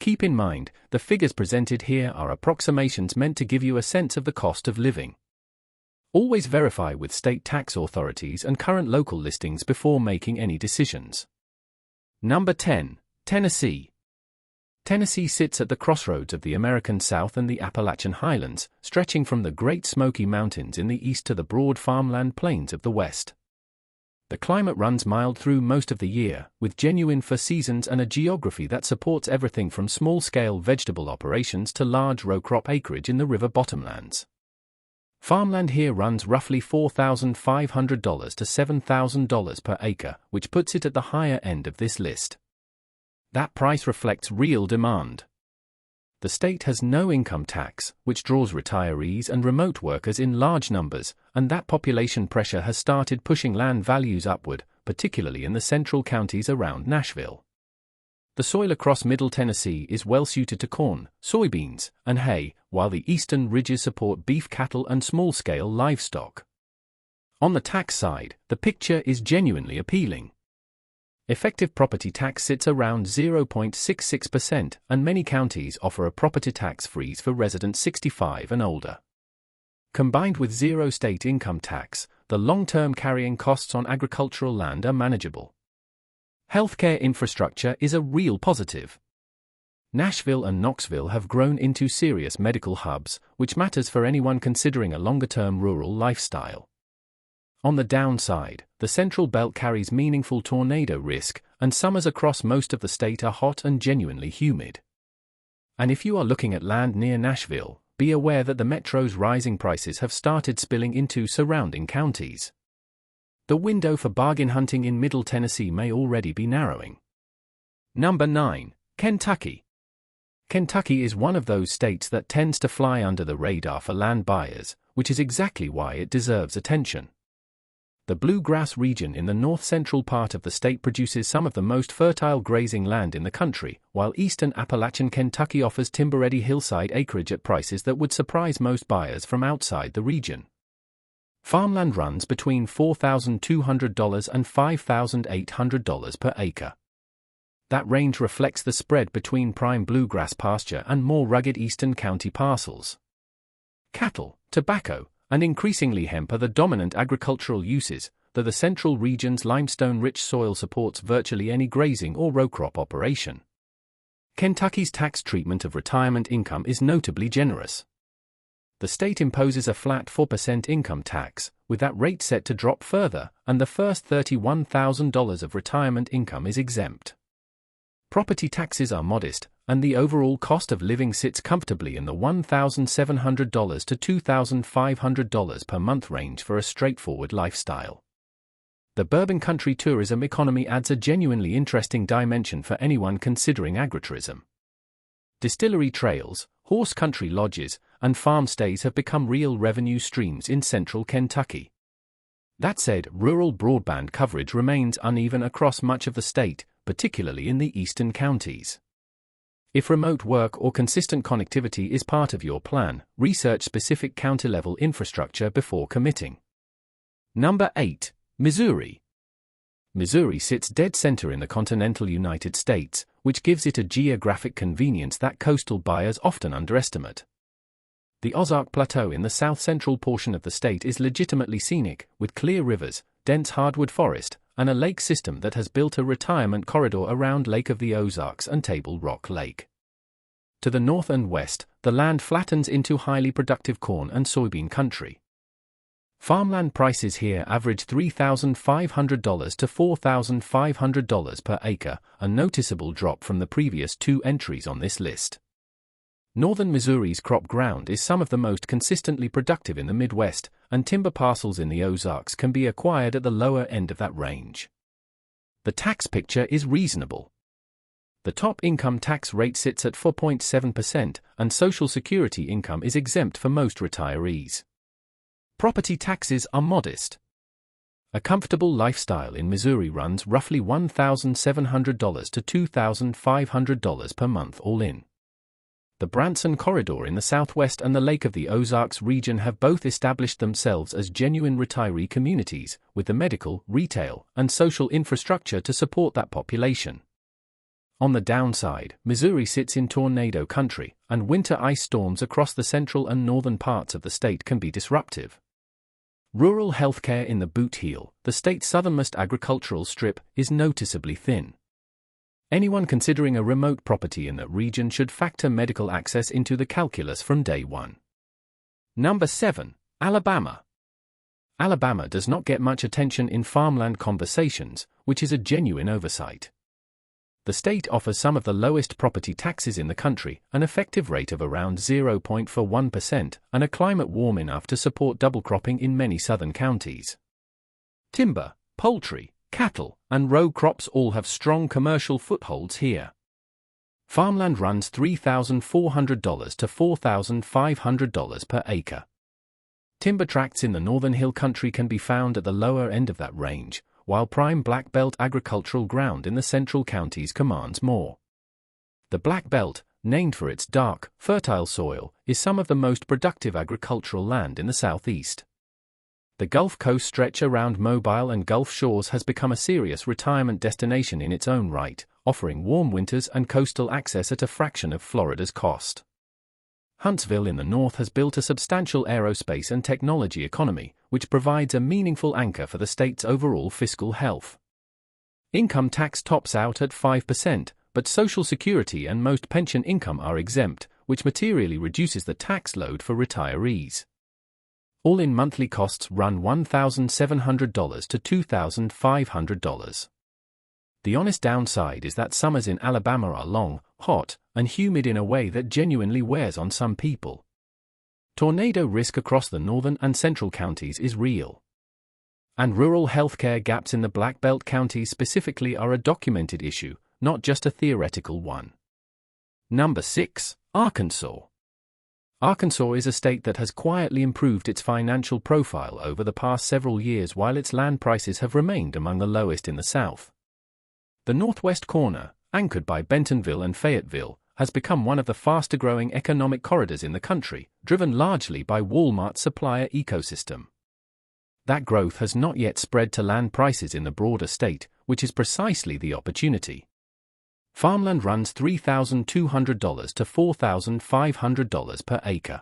Keep in mind, the figures presented here are approximations meant to give you a sense of the cost of living. Always verify with state tax authorities and current local listings before making any decisions. Number 10. Tennessee. Tennessee sits at the crossroads of the American South and the Appalachian Highlands, stretching from the Great Smoky Mountains in the east to the broad farmland plains of the west. The climate runs mild through most of the year, with genuine four seasons and a geography that supports everything from small-scale vegetable operations to large row crop acreage in the river bottomlands. Farmland here runs roughly $4,500 to $7,000 per acre, which puts it at the higher end of this list. That price reflects real demand. The state has no income tax, which draws retirees and remote workers in large numbers, and that population pressure has started pushing land values upward, particularly in the central counties around Nashville. The soil across Middle Tennessee is well suited to corn, soybeans, and hay, while the eastern ridges support beef cattle and small-scale livestock. On the tax side, the picture is genuinely appealing. Effective property tax sits around 0.66%, and many counties offer a property tax freeze for residents 65 and older. Combined with zero state income tax, the long-term carrying costs on agricultural land are manageable. Healthcare infrastructure is a real positive. Nashville and Knoxville have grown into serious medical hubs, which matters for anyone considering a longer-term rural lifestyle. On the downside, the Central Belt carries meaningful tornado risk, and summers across most of the state are hot and genuinely humid. And if you are looking at land near Nashville, be aware that the metro's rising prices have started spilling into surrounding counties. The window for bargain hunting in Middle Tennessee may already be narrowing. Number 9. Kentucky. Kentucky is one of those states that tends to fly under the radar for land buyers, which is exactly why it deserves attention. The bluegrass region in the north-central part of the state produces some of the most fertile grazing land in the country, while eastern Appalachian Kentucky offers timber-ready hillside acreage at prices that would surprise most buyers from outside the region. Farmland runs between $4,200 and $5,800 per acre. That range reflects the spread between prime bluegrass pasture and more rugged eastern county parcels. Cattle, tobacco, and increasingly hemp are the dominant agricultural uses, though the central region's limestone-rich soil supports virtually any grazing or row crop operation. Kentucky's tax treatment of retirement income is notably generous. The state imposes a flat 4% income tax, with that rate set to drop further, and the first $31,000 of retirement income is exempt. Property taxes are modest, and the overall cost of living sits comfortably in the $1,700 to $2,500 per month range for a straightforward lifestyle. The bourbon country tourism economy adds a genuinely interesting dimension for anyone considering agritourism. Distillery trails, horse country lodges, and farm stays have become real revenue streams in central Kentucky. That said, rural broadband coverage remains uneven across much of the state, particularly in the eastern counties. If remote work or consistent connectivity is part of your plan, research specific county-level infrastructure before committing. Number 8. Missouri. Missouri sits dead center in the continental United States, which gives it a geographic convenience that coastal buyers often underestimate. The Ozark Plateau in the south-central portion of the state is legitimately scenic, with clear rivers, dense hardwood forest, and a lake system that has built a retirement corridor around Lake of the Ozarks and Table Rock Lake. To the north and west, the land flattens into highly productive corn and soybean country. Farmland prices here average $3,500 to $4,500 per acre, a noticeable drop from the previous two entries on this list. Northern Missouri's crop ground is some of the most consistently productive in the Midwest, and timber parcels in the Ozarks can be acquired at the lower end of that range. The tax picture is reasonable. The top income tax rate sits at 4.7%, and Social Security income is exempt for most retirees. Property taxes are modest. A comfortable lifestyle in Missouri runs roughly $1,700 to $2,500 per month all in. The Branson Corridor in the southwest and the Lake of the Ozarks region have both established themselves as genuine retiree communities, with the medical, retail, and social infrastructure to support that population. On the downside, Missouri sits in tornado country, and winter ice storms across the central and northern parts of the state can be disruptive. Rural healthcare in the Boot Heel, the state's southernmost agricultural strip, is noticeably thin. Anyone considering a remote property in that region should factor medical access into the calculus from day one. Number 7. Alabama. Alabama does not get much attention in farmland conversations, which is a genuine oversight. The state offers some of the lowest property taxes in the country, an effective rate of around 0.41%, and a climate warm enough to support double cropping in many southern counties. Timber, poultry, cattle, and row crops all have strong commercial footholds here. Farmland runs $3,400 to $4,500 per acre. Timber tracts in the northern hill country can be found at the lower end of that range, while prime Black Belt agricultural ground in the central counties commands more. The Black Belt, named for its dark, fertile soil, is some of the most productive agricultural land in the southeast. The Gulf Coast stretch around Mobile and Gulf Shores has become a serious retirement destination in its own right, offering warm winters and coastal access at a fraction of Florida's cost. Huntsville in the north has built a substantial aerospace and technology economy, which provides a meaningful anchor for the state's overall fiscal health. Income tax tops out at 5%, but Social Security and most pension income are exempt, which materially reduces the tax load for retirees. All-in monthly costs run $1,700 to $2,500. The honest downside is that summers in Alabama are long, hot, and humid in a way that genuinely wears on some people. Tornado risk across the northern and central counties is real. And rural healthcare gaps in the Black Belt counties specifically are a documented issue, not just a theoretical one. Number 6. Arkansas. Arkansas is a state that has quietly improved its financial profile over the past several years while its land prices have remained among the lowest in the South. The northwest corner, anchored by Bentonville and Fayetteville, has become one of the faster-growing economic corridors in the country, driven largely by Walmart's supplier ecosystem. That growth has not yet spread to land prices in the broader state, which is precisely the opportunity. Farmland runs $3,200 to $4,500 per acre.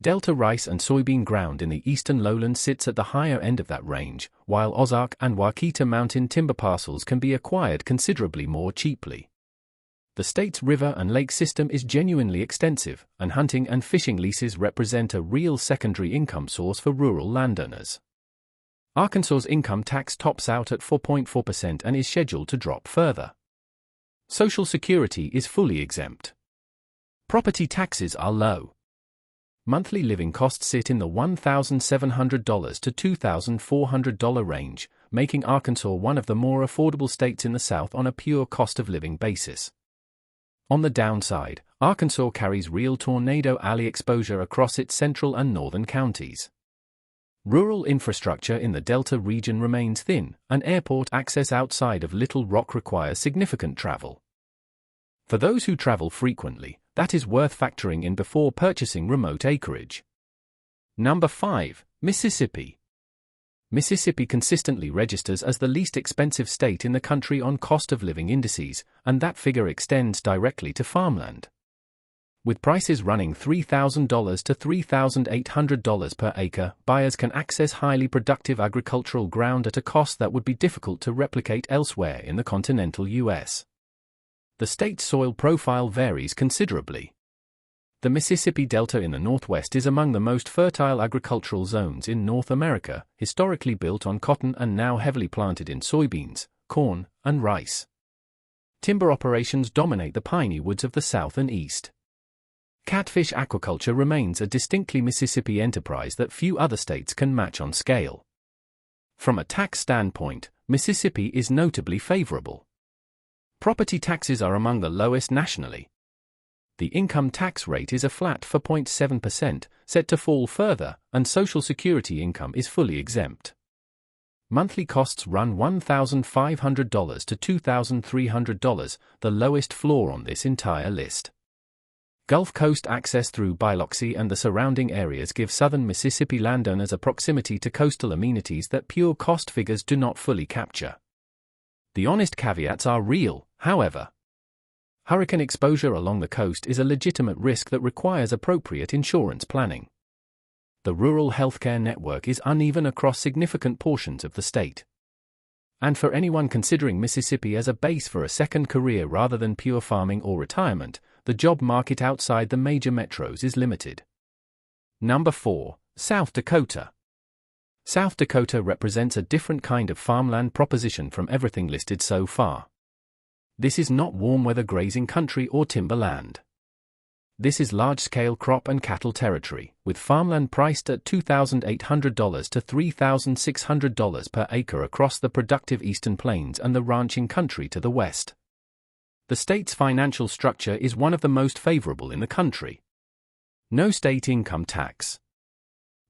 Delta rice and soybean ground in the eastern lowlands sits at the higher end of that range, while Ozark and Waukita mountain timber parcels can be acquired considerably more cheaply. The state's river and lake system is genuinely extensive, and hunting and fishing leases represent a real secondary income source for rural landowners. Arkansas's income tax tops out at 4.4% and is scheduled to drop further. Social Security is fully exempt. Property taxes are low. Monthly living costs sit in the $1,700 to $2,400 range, making Arkansas one of the more affordable states in the South on a pure cost of living basis. On the downside, Arkansas carries real tornado alley exposure across its central and northern counties. Rural infrastructure in the Delta region remains thin, and airport access outside of Little Rock requires significant travel. For those who travel frequently, that is worth factoring in before purchasing remote acreage. Number 5. Mississippi. Mississippi consistently registers as the least expensive state in the country on cost of living indices, and that figure extends directly to farmland. With prices running $3,000 to $3,800 per acre, buyers can access highly productive agricultural ground at a cost that would be difficult to replicate elsewhere in the continental U.S. The state's soil profile varies considerably. The Mississippi Delta in the northwest is among the most fertile agricultural zones in North America, historically built on cotton and now heavily planted in soybeans, corn, and rice. Timber operations dominate the piney woods of the south and east. Catfish aquaculture remains a distinctly Mississippi enterprise that few other states can match on scale. From a tax standpoint, Mississippi is notably favorable. Property taxes are among the lowest nationally. The income tax rate is a flat 4.7%, set to fall further, and Social Security income is fully exempt. Monthly costs run $1,500 to $2,300, the lowest floor on this entire list. Gulf Coast access through Biloxi and the surrounding areas give southern Mississippi landowners a proximity to coastal amenities that pure cost figures do not fully capture. The honest caveats are real, however. Hurricane exposure along the coast is a legitimate risk that requires appropriate insurance planning. The rural healthcare network is uneven across significant portions of the state. And for anyone considering Mississippi as a base for a second career rather than pure farming or retirement, the job market outside the major metros is limited. Number 4. South Dakota. South Dakota represents a different kind of farmland proposition from everything listed so far. This is not warm-weather grazing country or timberland. This is large-scale crop and cattle territory, with farmland priced at $2,800 to $3,600 per acre across the productive eastern plains and the ranching country to the west. The state's financial structure is one of the most favorable in the country. No state income tax.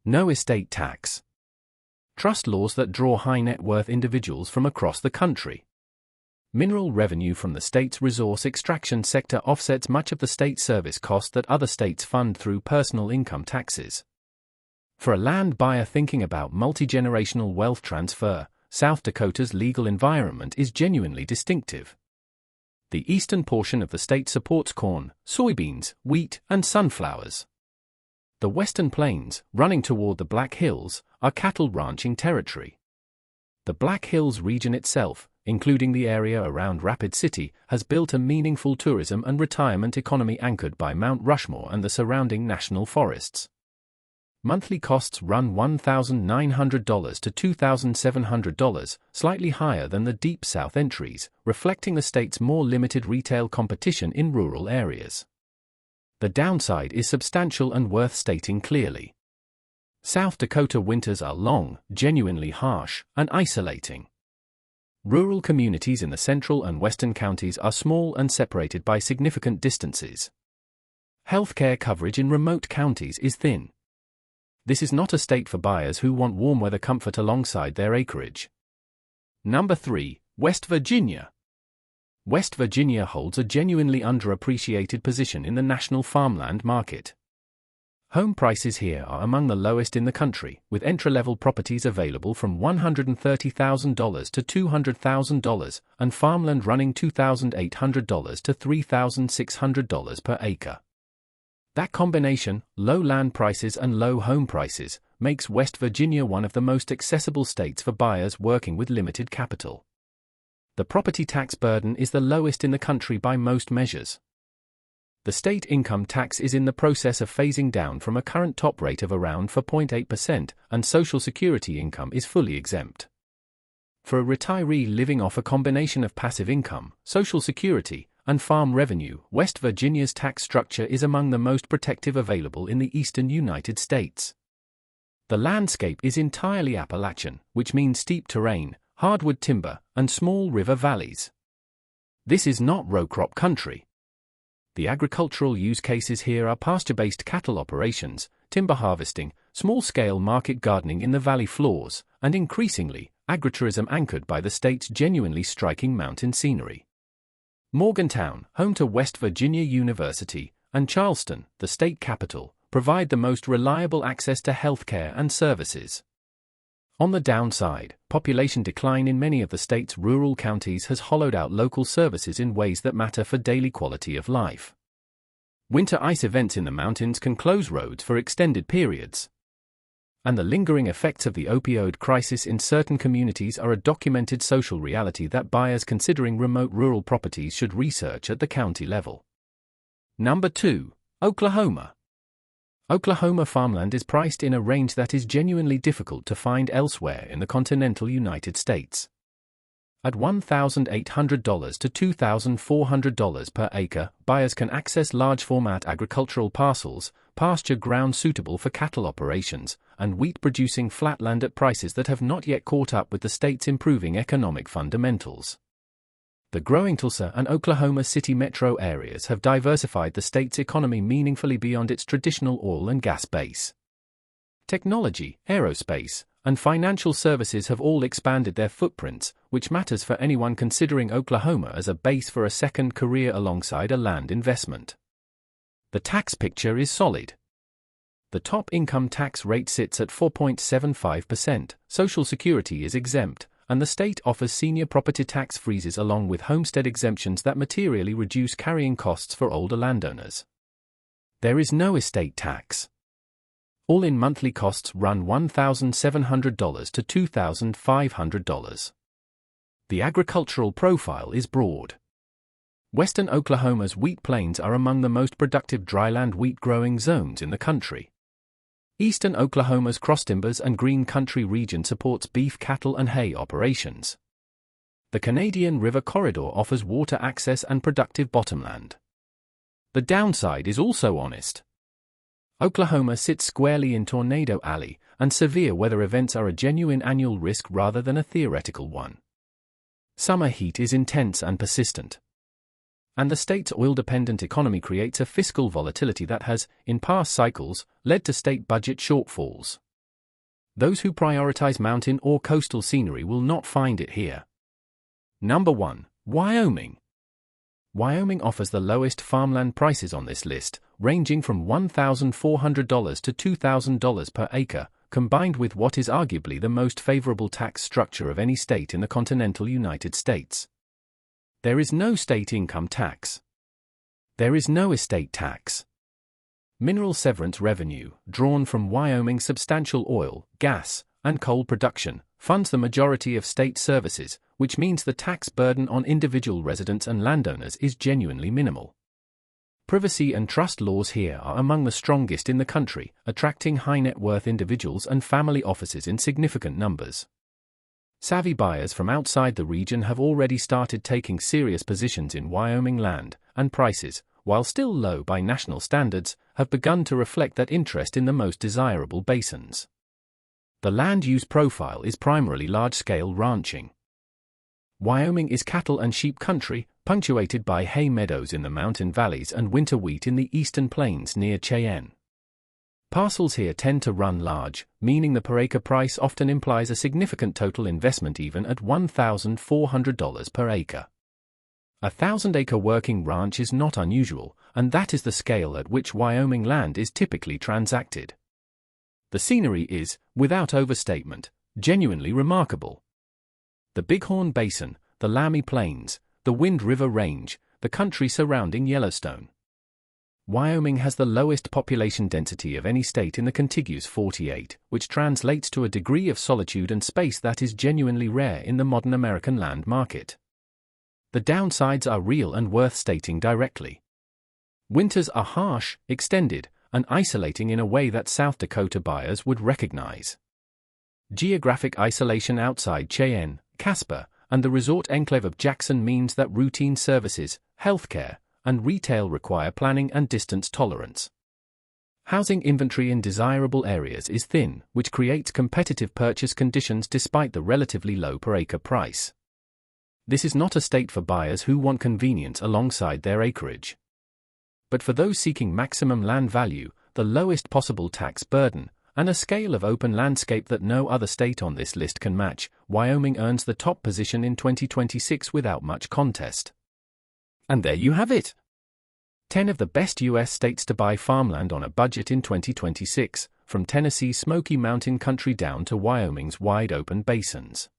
No estate tax. Trust laws that draw high net worth individuals from across the country. Mineral revenue from the state's resource extraction sector offsets much of the state service cost that other states fund through personal income taxes. For a land buyer thinking about multi-generational wealth transfer, South Dakota's legal environment is genuinely distinctive. The eastern portion of the state supports corn, soybeans, wheat, and sunflowers. The western plains, running toward the Black Hills, are cattle ranching territory. The Black Hills region itself, including the area around Rapid City, has built a meaningful tourism and retirement economy anchored by Mount Rushmore and the surrounding national forests. Monthly costs run $1,900 to $2,700, slightly higher than the Deep South entries, reflecting the state's more limited retail competition in rural areas. The downside is substantial and worth stating clearly. South Dakota winters are long, genuinely harsh, and isolating. Rural communities in the central and western counties are small and separated by significant distances. Healthcare coverage in remote counties is thin. This is not a state for buyers who want warm weather comfort alongside their acreage. Number 3. West Virginia. West Virginia holds a genuinely underappreciated position in the national farmland market. Home prices here are among the lowest in the country, with entry-level properties available from $130,000 to $200,000, and farmland running $2,800 to $3,600 per acre. That combination, low land prices and low home prices, makes West Virginia one of the most accessible states for buyers working with limited capital. The property tax burden is the lowest in the country by most measures. The state income tax is in the process of phasing down from a current top rate of around 4.8%, and Social Security income is fully exempt. For a retiree living off a combination of passive income, Social Security, and farm revenue, West Virginia's tax structure is among the most protective available in the eastern United States. The landscape is entirely Appalachian, which means steep terrain, hardwood timber, and small river valleys. This is not row crop country. The agricultural use cases here are pasture-based cattle operations, timber harvesting, small-scale market gardening in the valley floors, and increasingly, agritourism anchored by the state's genuinely striking mountain scenery. Morgantown, home to West Virginia University, and Charleston, the state capital, provide the most reliable access to healthcare and services. On the downside, population decline in many of the state's rural counties has hollowed out local services in ways that matter for daily quality of life. Winter ice events in the mountains can close roads for extended periods. And the lingering effects of the opioid crisis in certain communities are a documented social reality that buyers considering remote rural properties should research at the county level. Number 2. Oklahoma. Oklahoma farmland is priced in a range that is genuinely difficult to find elsewhere in the continental United States. At $1,800 to $2,400 per acre, buyers can access large-format agricultural parcels, pasture ground suitable for cattle operations, and wheat-producing flatland at prices that have not yet caught up with the state's improving economic fundamentals. The growing Tulsa and Oklahoma City metro areas have diversified the state's economy meaningfully beyond its traditional oil and gas base. Technology, aerospace, and financial services have all expanded their footprints, which matters for anyone considering Oklahoma as a base for a second career alongside a land investment. The tax picture is solid. The top income tax rate sits at 4.75%, Social Security is exempt, and the state offers senior property tax freezes along with homestead exemptions that materially reduce carrying costs for older landowners. There is no estate tax. All-in monthly costs run $1,700 to $2,500. The agricultural profile is broad. Western Oklahoma's wheat plains are among the most productive dryland wheat growing zones in the country. Eastern Oklahoma's crosstimbers and green country region supports beef, cattle, and hay operations. The Canadian River Corridor offers water access and productive bottomland. The downside is also honest. Oklahoma sits squarely in Tornado Alley, and severe weather events are a genuine annual risk rather than a theoretical one. Summer heat is intense and persistent. And the state's oil-dependent economy creates a fiscal volatility that has, in past cycles, led to state budget shortfalls. Those who prioritize mountain or coastal scenery will not find it here. Number 1. Wyoming. Wyoming offers the lowest farmland prices on this list, ranging from $1,400 to $2,000 per acre, combined with what is arguably the most favorable tax structure of any state in the continental United States. There is no state income tax. There is no estate tax. Mineral severance revenue, drawn from Wyoming's substantial oil, gas, and coal production, funds the majority of state services, which means the tax burden on individual residents and landowners is genuinely minimal. Privacy and trust laws here are among the strongest in the country, attracting high-net-worth individuals and family offices in significant numbers. Savvy buyers from outside the region have already started taking serious positions in Wyoming land, and prices, while still low by national standards, have begun to reflect that interest in the most desirable basins. The land use profile is primarily large-scale ranching. Wyoming is cattle and sheep country, punctuated by hay meadows in the mountain valleys and winter wheat in the eastern plains near Cheyenne. Parcels here tend to run large, meaning the per-acre price often implies a significant total investment even at $1,400 per acre. A 1,000-acre working ranch is not unusual, and that is the scale at which Wyoming land is typically transacted. The scenery is, without overstatement, genuinely remarkable. The Bighorn Basin, the Laramie Plains, the Wind River Range, the country surrounding Yellowstone. Wyoming has the lowest population density of any state in the contiguous 48, which translates to a degree of solitude and space that is genuinely rare in the modern American land market. The downsides are real and worth stating directly. Winters are harsh, extended, and isolating in a way that South Dakota buyers would recognize. Geographic isolation outside Cheyenne, Casper, and the resort enclave of Jackson means that routine services, healthcare, and retail require planning and distance tolerance. Housing inventory in desirable areas is thin, which creates competitive purchase conditions despite the relatively low per-acre price. This is not a state for buyers who want convenience alongside their acreage. But for those seeking maximum land value, the lowest possible tax burden, and a scale of open landscape that no other state on this list can match, Wyoming earns the top position in 2026 without much contest. And there you have it. 10 of the best U.S. states to buy farmland on a budget in 2026, from Tennessee's Smoky Mountain country down to Wyoming's wide-open basins.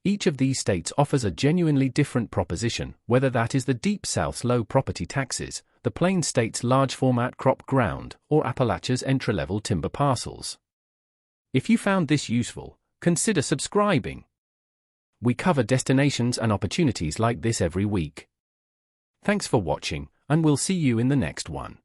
Each of these states offers a genuinely different proposition, whether that is the Deep South's low property taxes, the Plain States' large-format crop ground, or Appalachia's entry-level timber parcels. If you found this useful, consider subscribing. We cover destinations and opportunities like this every week. Thanks for watching, and we'll see you in the next one.